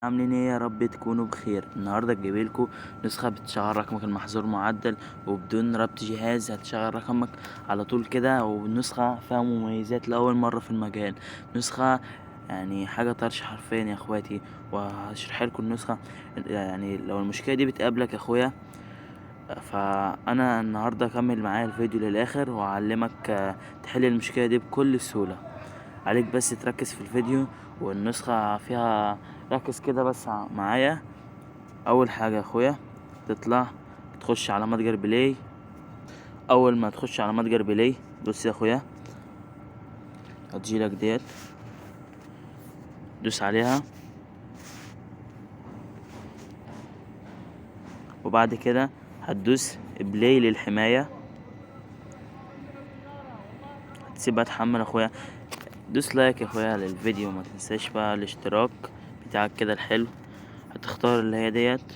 عاملين ايه؟ يا رب تكونوا بخير. النهارده جايبلكوا نسخه بتشغل رقمك المحظور معدل وبدون ربط جهاز، هتشغل رقمك على طول كده، والنسخه فيها مميزات لاول مره في المجال. نسخه يعني حاجه طرش حرفيا يا اخواتي، وهشرح لكم النسخه. يعني لو المشكله دي بتقابلك يا اخويا، فانا النهارده كمل معايا الفيديو للاخر وهعلمك تحل المشكله دي بكل سهوله. عليك بس تركز في الفيديو والنسخة فيها. ركز كده بس معايا. اول حاجة يا اخويا، تطلع تخش على متجر بلاي. اول ما تخش على متجر بلاي، بص يا اخويا، هتجيلك ديت، دوس عليها. وبعد كده هتدوس بلاي للحماية، هتسيبها تحمل يا اخويا. دوس لايك يا اخويا للفيديو، ما تنساش بقى الاشتراك بتاعك كده الحلو. هتختار اللي هي ديت،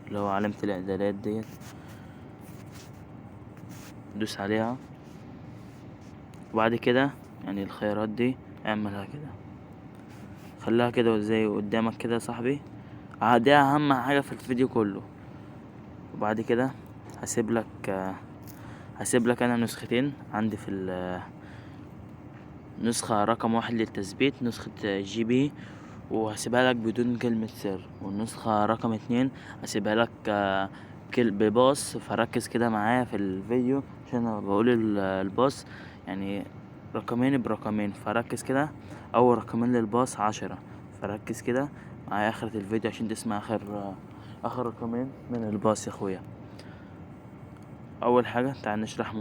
اللي هو علامة الاعدادات ديت، دوس عليها. وبعد كده يعني الخيارات دي اعملها كده، خليها كده زي قدامك كده يا صاحبي. دي اهم حاجة في الفيديو كله. وبعد كده هسيب لك انا نسختين عندي في نسخة رقم 1 للتثبيت، نسخة جي بي، وهسيبها لك بدون كلمة سر. والنسخة رقم 2 هسيبها لك بباص. فركز كده معايا في الفيديو عشان انا بقول الباص يعني رقمين برقمين، فركز كده. اول رقمين للباص 10، فركز كده معايا اخرة الفيديو عشان تسمع اخر رقمين من الباص يا اخويا. اول حاجة تعال نشرح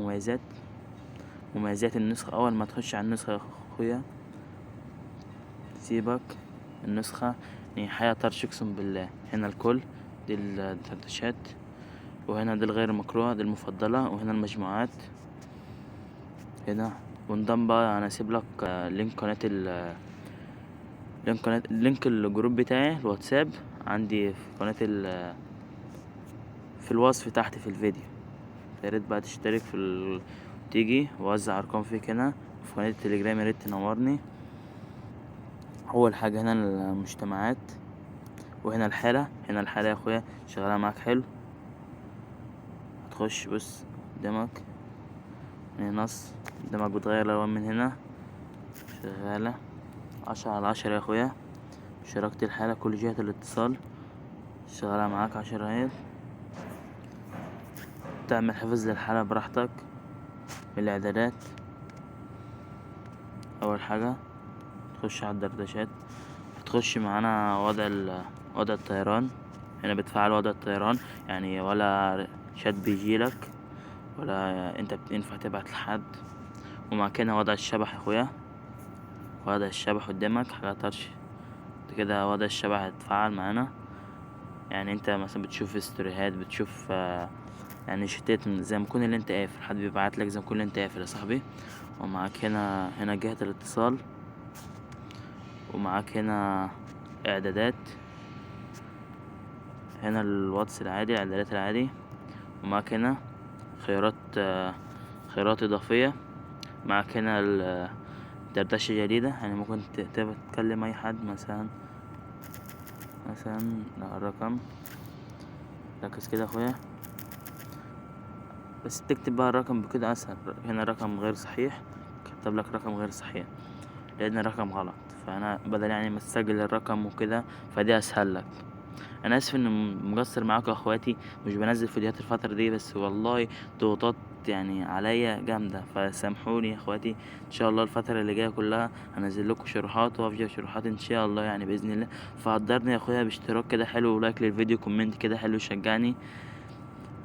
مميزات النسخة. اول ما تخش على النسخة يا اخويا، سيبك النسخة يعني حياة طرش اقسم بالله. هنا الكل، دي الدردشات، وهنا دي الغير مكروهة، دي المفضلة، وهنا المجموعات هنا. وانضم بقى، انا اسيب لك لينك الجروب بتاعي الواتساب عندي في قناة في الوصف تحت في الفيديو. ياريت بقى تشترك تيجي ووزع ارقام فيك هنا في قناة التليجرام، ياريت تنورني. اول حاجة هنا المجتمعات، وهنا الحالة. هنا الحالة يا اخويا شغالة معاك حلو. هتخش بص قدامك هنا نص، قدامك بتغير الالوان من هنا، شغالة 10/10 يا اخويا. شاركت الحالة كل جهة الاتصال شغالة معاك 10 اهي. تعمل حفظ للحالة براحتك من الاعدادات. اول حاجة تخش على الدردشات، هتخش معانا وضع الطيران. هنا بتفعل وضع الطيران، يعني ولا شات بيجيلك ولا انت ينفع تبعت لحد. ومعاك هنا وضع الشبح يا اخويا، وضع الشبح قدامك حاجة طرش كده. وضع الشبح هتفعل معانا، يعني انت مثلا بتشوف استوريهات، بتشوف يعني شتات زي ما يكون اللي انت قافل، حد بيبعت لك زي ما يكون اللي انت قافل يا صاحبي. ومعاك هنا جهة الاتصال، ومعاك هنا اعدادات، هنا الواتس العادي، اعدادات العادي. ومعاك هنا خيارات خيارات اضافية. معاك هنا دردشة جديدة، يعني ممكن تكلم اي حد مثلا الرقم. ركز كده يا اخويا، بس تكتب بقى الرقم بكده اسهل. هنا رقم غير صحيح، كتب لك رقم غير صحيح لان الرقم غلط، فانا بدل يعني ما تسجل الرقم وكده، فدي اسهل لك. انا اسف ان مقصر معاكم يا اخواتي، مش بنزل فيديوهات الفتره دي، بس والله ضغوطات يعني عليا جامده، فسامحوني يا اخواتي. ان شاء الله الفتره اللي جايه كلها هنزل لكم شروحات وافيديو شروحات ان شاء الله يعني باذن الله. فقدرني يا اخويا باشتراك كده حلو، ولايك للفيديو، كومنت كده حلو يشجعني.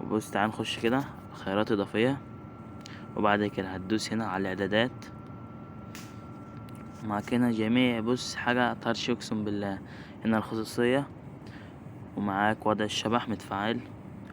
وبص تعال نخش كده خيارات اضافيه، وبعد كده هتدوس هنا على الاعدادات. معاك هنا جميع بص حاجه طرش اقسم بالله. هنا الخصوصيه، ومعاك وضع الشبح متفعل،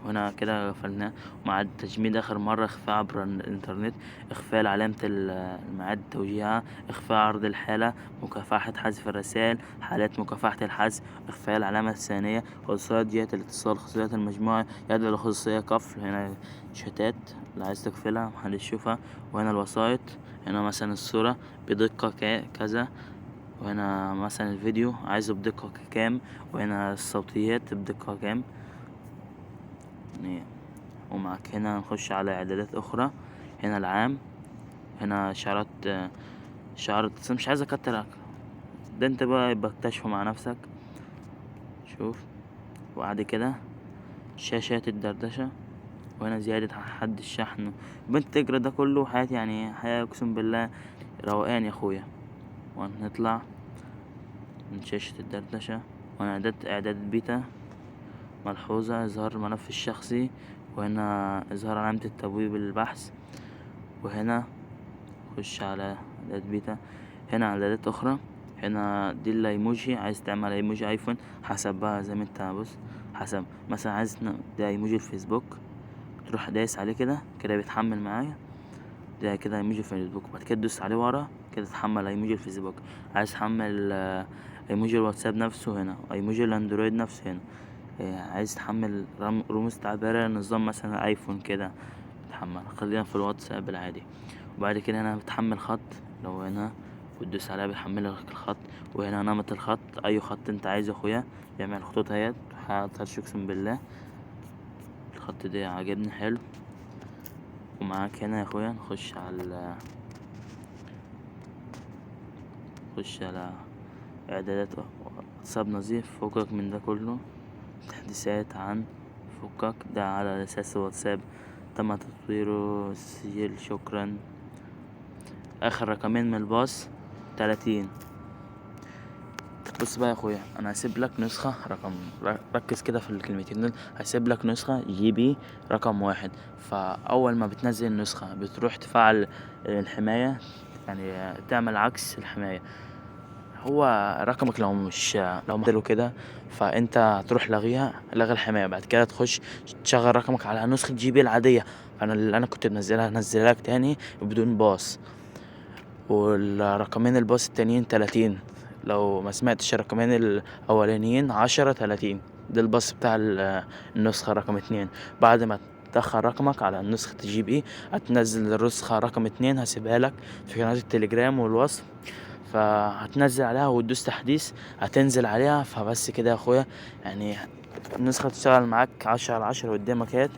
وهنا كده غفلناه. ومع التجميد آخر مرة إخفاء عبر الإنترنت، إخفاء علامة الميعاد توجيهها، إخفاء عرض الحالة، مكافحة حذف الرسائل، حالات مكافحة الحذف، إخفاء العلامة الثانية، خصوصيات جهة الاتصال، خصوصيات المجموعة، يدعو لخصوصية قفل. هنا شتات اللي عايز تقفلها محدش يشوفها. وهنا الوسائط، هنا مثلا الصورة بدقة كذا، وهنا مثلا الفيديو عايزه بدقة كام، وهنا الصوتيات بدقة كام يعني. ومعك هنا نخش على اعدادات اخرى، هنا العام، هنا شعارات بس مش عايز اكتر، ده انت بقى يبقى اكتشفه مع نفسك. شوف. وبعد كده شاشات الدردشة، وهنا زيادة حد الشحن. بنت تجرى ده كله حياتي، يعني حياة اقسم بالله روقان يا اخويا. وهنطلع من شاشة الدردشة، وهنا اعداد بيتا ملحوظة، اظهار الملف الشخصي، وهنا اظهار علامة التبويب البحث. وهنا خش على اعداد بيتا، هنا اعدادات اخرى، هنا دي الايموجي، عايز تعمل ايموجي ايفون حسب بقى زي ما انت بص، حسب مثلا عايز ده ايموجي الفيسبوك، تروح دايس عليه كده بيتحمل معايا، ده كده ايموجي الفيسبوك. بعد كده تدوس عليه ورا كده تحمل ايموجي الفيسبوك. عايز تحمل ايموجي الواتساب نفسه هنا، ايموجي الاندرويد نفسه هنا. عايز تحمل رموز تعبيرية نظام مثلا ايفون كده تحمل. خلينا في الواتساب العادي. وبعد كده هنا بتحمل خط، لو هنا وتدوس عليها بيحملك الخط. وهنا نمط الخط، اي خط انت عايزه يا اخويا، جميع الخطوط اهيت متهزرش اقسم بالله. الخط ده عجبني حلو. ومعاك هنا يا اخويا نخش على اعدادات واتساب نظيف، فوقك من ده كله. تحديثات عن فكك ده على اساس واتساب تم تطويره السجل شكرا. اخر رقمين من الباص 30. بص بقى يا اخويا، انا هسيب لك نسخة ركز كده في الكلمتين دول. هسيب لك نسخة جي بي رقم 1. فاول ما بتنزل النسخة بتروح تفعل الحماية، يعني تعمل عكس الحماية. هو رقمك لو مدله كده، فانت هتروح لغي الحماية. بعد كده تخش تشغل رقمك على نسخة جي بي العادية. اللي انا كنت هنزلها لك تاني بدون باص. والرقمين الباص التانيين 30. لو ما سمعتش الرقمين الاولانيين 10-30، ده الباص بتاع النسخة رقم 2. بعد ما تدخل رقمك على نسخة جي بي، هتنزل النسخة رقم 2، هسيبها لك في قناة التليجرام والوصف. فهتنزل عليها وتدوس تحديث، هتنزل عليها. فبس كده يا اخويا، يعني النسخة تشتغل معاك 10/10 قدامك اهيت.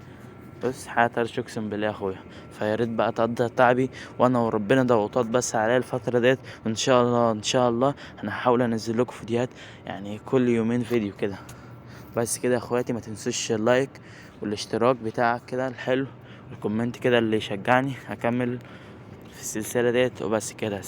بص حياة طرش اقسم بالله يا اخويا. فياريت بقى تقدر تعبي، وانا وربنا ضغوطات بس عليا الفترة ديت. وان شاء الله ان شاء الله انا هحاول انزل لكم فيديوهات، يعني كل يومين فيديو كده. بس كده يا اخواتي، ما تنسوش اللايك والاشتراك بتاعك كده الحلو، والكومنت كده اللي يشجعني اكمل في السلسلة ديت. وبس كده.